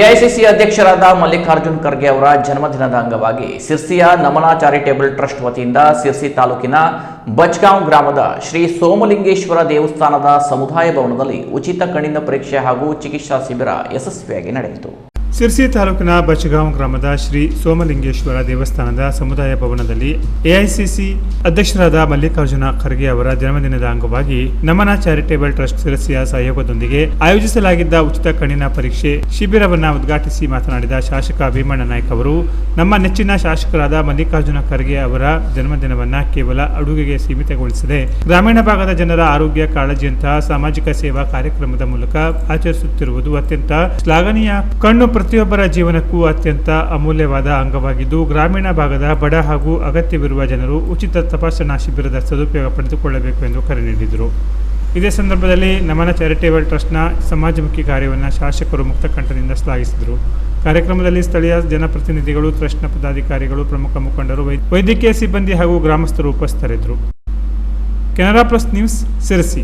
AICC ಅಧ್ಯಕ್ಷರಾದ ಮಲ್ಲಿಕಾರ್ಜುನ್ ಖರ್ಗೆ ಅವರ ಜನ್ಮದಿನದ ಅಂಗವಾಗಿ ಸಿರ್ಸಿಯ ನಮನ ಚಾರಿಟೇಬಲ್ ಟ್ರಸ್ಟ್ ವತಿಯಿಂದ ಸಿರ್ಸಿ ತಾಲೂಕಿನ ಬಚ್ಗಾಂವ್ ಗ್ರಾಮದ ಶ್ರೀ ಸೋಮಲಿಂಗೇಶ್ವರ ದೇವಸ್ಥಾನದ ಸಮುದಾಯ ಭವನದಲ್ಲಿ ಉಚಿತ ಕಣ್ಣಿನ ಪರೀಕ್ಷೆ ಹಾಗೂ ಚಿಕಿತ್ಸಾ ಶಿಬಿರ ಯಶಸ್ವಿಯಾಗಿ ನಡೆಯಿತು. ಸಿರ್ಸಿ ತಾಲೂಕಿನ ಬಚ್ಗಾಂವ್ ಗ್ರಾಮದ ಶ್ರೀ ಸೋಮಲಿಂಗೇಶ್ವರ ದೇವಸ್ಥಾನದ ಸಮುದಾಯ ಭವನದಲ್ಲಿ ಎಐಸಿಸಿ ಅಧ್ಯಕ್ಷರಾದ ಮಲ್ಲಿಕಾರ್ಜುನ ಖರ್ಗೆ ಅವರ ಜನ್ಮದಿನದ ಅಂಗವಾಗಿ ನಮನ ಚಾರಿಟೇಬಲ್ ಟ್ರಸ್ಟ್ ಸಿರ್ಸಿಯ ಸಹಯೋಗದೊಂದಿಗೆ ಆಯೋಜಿಸಲಾಗಿದ್ದ ಉಚಿತ ಕಣ್ಣಿನ ಪರೀಕ್ಷೆ ಶಿಬಿರವನ್ನು ಉದ್ಘಾಟಿಸಿ ಮಾತನಾಡಿದ ಶಾಸಕ ಭೀಮಣ್ಣ ನಾಯ್ಕ ಅವರು, ನಮ್ಮ ನೆಚ್ಚಿನ ಶಾಸಕರಾದ ಮಲ್ಲಿಕಾರ್ಜುನ ಖರ್ಗೆ ಅವರ ಜನ್ಮದಿನವನ್ನು ಕೇವಲ ಅಡುಗೆಗೆ ಸೀಮಿತಗೊಳಿಸದೆ ಗ್ರಾಮೀಣ ಭಾಗದ ಜನರ ಆರೋಗ್ಯ ಕಾಳಜಿಯಂತಹ ಸಾಮಾಜಿಕ ಸೇವಾ ಕಾರ್ಯಕ್ರಮದ ಮೂಲಕ ಆಚರಿಸುತ್ತಿರುವುದು ಅತ್ಯಂತ ಶ್ಲಾಘನೀಯ. ಕಣ್ಣು ಪ್ರತಿಯೊಬ್ಬರ ಜೀವನಕ್ಕೂ ಅತ್ಯಂತ ಅಮೂಲ್ಯವಾದ ಅಂಗವಾಗಿದ್ದು, ಗ್ರಾಮೀಣ ಭಾಗದ ಬಡ ಹಾಗೂ ಅಗತ್ಯವಿರುವ ಜನರು ಉಚಿತ ತಪಾಸಣಾ ಶಿಬಿರದ ಸದುಪಯೋಗ ಪಡೆದುಕೊಳ್ಳಬೇಕು ಎಂದು ಕರೆ ನೀಡಿದರು. ಇದೇ ಸಂದರ್ಭದಲ್ಲಿ ನಮನ ಚಾರಿಟೇಬಲ್ ಟ್ರಸ್ಟ್ನ ಸಮಾಜಮುಖಿ ಕಾರ್ಯವನ್ನು ಶಾಸಕರು ಮುಕ್ತಕಂಠದಿಂದ ಶ್ಲಾಘಿಸಿದರು. ಕಾರ್ಯಕ್ರಮದಲ್ಲಿ ಸ್ಥಳೀಯ ಜನಪ್ರತಿನಿಧಿಗಳು, ಟ್ರಸ್ಟ್ನ ಪದಾಧಿಕಾರಿಗಳು, ಪ್ರಮುಖ ಮುಖಂಡರು, ವೈದ್ಯಕೀಯ ಸಿಬ್ಬಂದಿ ಹಾಗೂ ಗ್ರಾಮಸ್ಥರು ಉಪಸ್ಥಿತರಿದ್ದರು. Canara plus news, Sirsi.